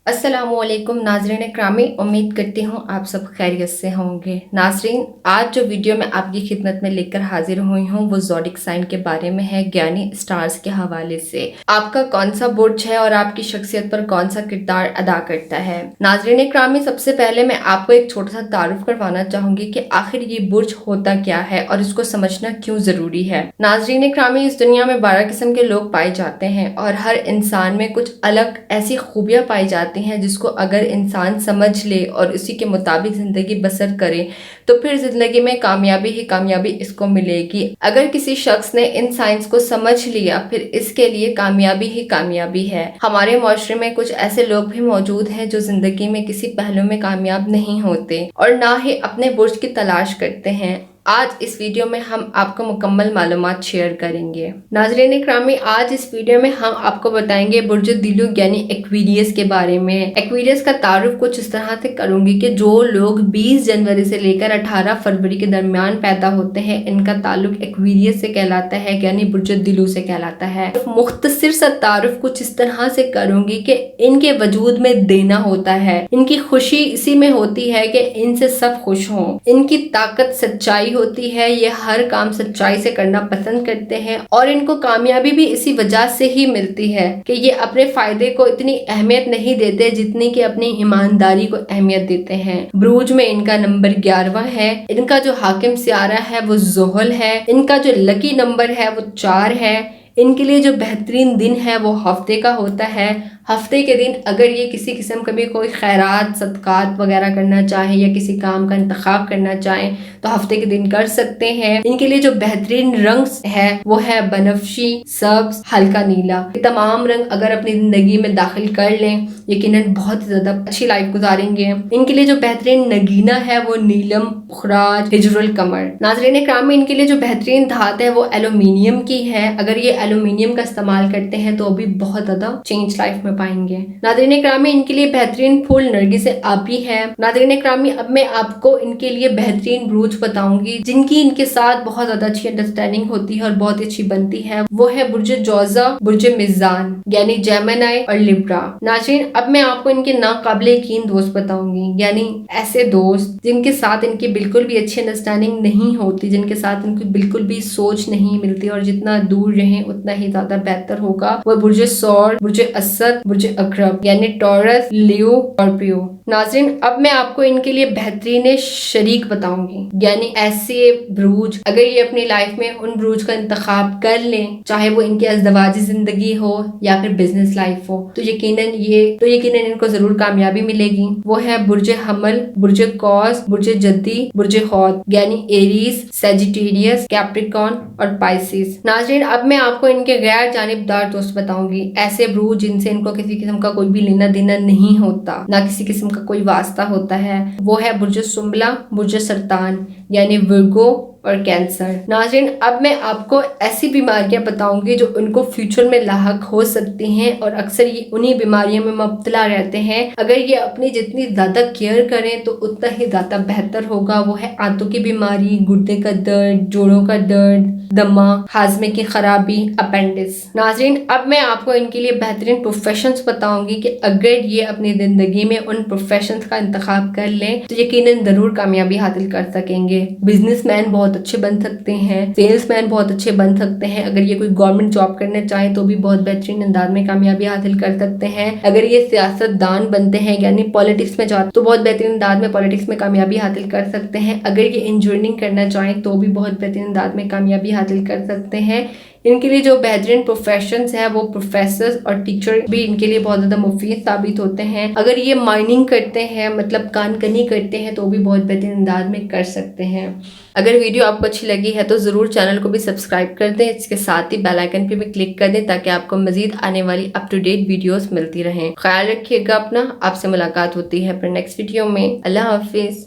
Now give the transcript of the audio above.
अस्सलामु अलैकुम नाजरीन करामी, उम्मीद करती हूँ आप सब खैरियत से होंगे। नाजरीन, आज जो वीडियो मैं आपकी खिदमत में लेकर हाजिर हुई हूँ वो ज़ोडिक साइन के बारे में है, ज्ञानी स्टार्स के हवाले से। आपका कौन सा बुर्ज है और आपकी शख्सियत पर कौन सा किरदार अदा करता है। नाजरीन करामी, सबसे पहले मैं आपको एक छोटा सा तारुफ करवाना चाहूँगी कि आखिर ये बुर्ज होता क्या है और इसको समझना क्यों ज़रूरी है। नाजरीन करामी, इस दुनिया में 12 किस्म के लोग पाए जाते हैं और हर इंसान में कुछ अलग ऐसी खूबियाँ पाई जाती हैं जिसको अगर इंसान समझ ले और उसी के मुताबिक ज़िंदगी बसर करे तो फिर ज़िंदगी में कामयाबी ही कामयाबी इसको मिलेगी। अगर किसी शख्स ने इन साइंस को समझ लिया फिर इसके लिए कामयाबी ही कामयाबी है। हमारे माशरे में कुछ ऐसे लोग भी मौजूद हैं जो ज़िंदगी में किसी पहलू में कामयाब नहीं होते और ना ही अपने बुर्ज की तलाश करते हैं। आज इस वीडियो में हम आपको मुकम्मल मालूमात शेयर करेंगे। नाज़रीन इकरामी, आज इस वीडियो में हम आपको बताएंगे बुर्ज दिलु यानी एक्वेरियस के बारे में। एक्वेरियस का तारुफ कुछ इस तरह से करूंगी कि जो लोग 20 जनवरी से लेकर 18 फरवरी के दरमियान पैदा होते हैं इनका ताल्लुक एक्वेरियस से कहलाता है, यानी बुर्ज दिलु से कहलाता है। मुख्तसर सा तारुफ कुछ इस तरह से करूंगी कि इनके वजूद में देना होता है, इनकी खुशी इसी में होती है कि इनसे सब खुश हों। इनकी ताकत सच्चाई होती है, ये हर काम सच्चाई से करना पसंद करते हैं और इनको कामयाबी भी इसी वजह से ही मिलती है कि ये अपने फायदे को इतनी अहमियत नहीं देते जितनी कि अपनी ईमानदारी को अहमियत देते हैं। ब्रूज में इनका नंबर 11वां है। इनका जो हाकिम सियारा है वो ज़ोहल है। इनका जो लकी नंबर है वो 4 है। इनके लिए जो बेहतरीन दिन है वो हफ्ते का होता है। हफ्ते के दिन अगर ये किसी किस्म का भी कोई खैरात सदकात वगैरह करना चाहे या किसी काम का इंतखाब करना चाहें तो हफ्ते के दिन कर सकते हैं। इनके लिए जो बेहतरीन रंग है वो है बनफशी, सब्ज, हल्का नीला। ये तमाम रंग अगर अपनी जिंदगी में दाखिल कर लें यकीनन बहुत ज़्यादा अच्छी लाइफ गुजारेंगे। इनके लिए जो बेहतरीन नगीना है वो नीलम, पुखराज, हिजरुल कमर। नाज़रीन कराम, इनके लिए जो बेहतरीन धात है वो एल्यूमिनियम की है। अगर ये एल्यूमिनियम का इस्तेमाल करते हैं तो अभी बहुत ज़्यादा चेंज लाइफ में पाएंगे। नाज़रीन करामी, इनके लिए बेहतरीन फूल नरगिस आबी है। नाज़रीन करामी, अब मैं आपको इनके लिए बेहतरीन ब्रूज बताऊंगी जिनकी इनके साथ बहुत ज्यादा अच्छी अंडरस्टैंडिंग होती है और बहुत ही अच्छी बनती है। वो है बुर्ज जौजा, बुर्ज मिजान यानी जेमिनी और लिब्रा। नाज़रीन, अब मैं आपको इनके नाकाबिले यकीन दोस्त बताऊंगी, यानी ऐसे दोस्त जिनके साथ इनकी बिल्कुल भी अच्छी अंडरस्टैंडिंग नहीं होती, जिनके साथ इनकी बिल्कुल भी सोच नहीं मिलती और जितना दूर रहें उतना ही ज्यादा बेहतर होगा। वो बुर्ज सौर, बुर्ज असद, बुर्ज अकरब यानी टॉरस, लियो, स्कॉर्पियो। नाज़रीन, अब मैं आपको इनके लिए बेहतरीन शरीक बताऊंगी, यानी ऐसे ब्रूज अगर ये अपनी लाइफ में उन ब्रूज का इंतखाब कर लें, चाहे वो इनकी अज़दवाजी जिंदगी हो या फिर बिजनेस लाइफ हो, तो यकीनन इनको जरूर कामयाबी मिलेगी। वो है बुर्ज हमल, बुर्ज कौस, बुर्ज जद्दी, बुर्ज खौद यानी एरीज, सेजिटेरियस, कैप्रिकॉर्न और पाइसिस। नाज़रीन, अब मैं आपको इनके गैर जानिबदार दोस्त बताऊंगी, ऐसे ब्रूज जिनसे इनको किसी किस्म का कोई भी लेना देना नहीं होता, ना किसी किस्म का कोई वास्ता होता है। वो है बुर्ज सुम्बला, बुर्ज सरतान यानी वर्गो और कैंसर। नाज़रीन, अब मैं आपको ऐसी बीमारियां बताऊंगी जो उनको फ्यूचर में लाहक हो सकती हैं और अक्सर ये उन्हीं बीमारियों में मुब्तला रहते हैं। अगर ये अपनी जितनी ज़्यादा केयर करें तो उतना ही ज़्यादा बेहतर होगा। वो है आंतों की बीमारी, गुर्दे का दर्द, जोड़ों का दर्द, दमा, हाजमे की खराबी, अपेंडिक्स। नाज़रीन, अब मैं आपको इनके लिए बेहतरीन प्रोफेशंस बताऊंगी कि अगर ये अपनी ज़िंदगी में उन प्रोफेशंस का इंतखाब कर लें तो यकीनन ज़रूर कामयाबी हासिल कर सकेंगे। बिजनेसमैन बहुत अच्छे बन सकते हैं, सेल्समैन बहुत अच्छे बन सकते हैं। अगर ये कोई गवर्नमेंट जॉब करना चाहे तो भी बहुत बेहतरीन अंदाज में कामयाबी हासिल कर सकते हैं। अगर ये सियासतदान बनते हैं यानी पॉलिटिक्स में जाते तो बहुत बेहतरीन अंदाज में पॉलिटिक्स में कामयाबी हासिल कर सकते हैं। अगर ये इंजीनियरिंग करना चाहें तो भी बहुत बेहतरीन अंदाज में कामयाबी हासिल कर सकते हैं। इनके लिए जो बेहतरीन प्रोफेशंस है वो प्रोफेसर और टीचर भी इनके लिए बहुत ज़्यादा मुफीद साबित होते हैं। अगर ये माइनिंग करते हैं मतलब कानकनी करते हैं तो भी बहुत बेहतरीन अंदाज में कर सकते हैं। अगर वीडियो आपको अच्छी लगी है तो ज़रूर चैनल को भी सब्सक्राइब कर दें, इसके साथ ही बेल आइकन पे भी क्लिक कर दें ताकि आपको मजीद आने वाली अप टू डेट वीडियोस मिलती रहें। ख्याल रखिएगा अपना, आपसे मुलाकात होती है फिर नेक्स्ट वीडियो में। अल्लाह हाफिज़।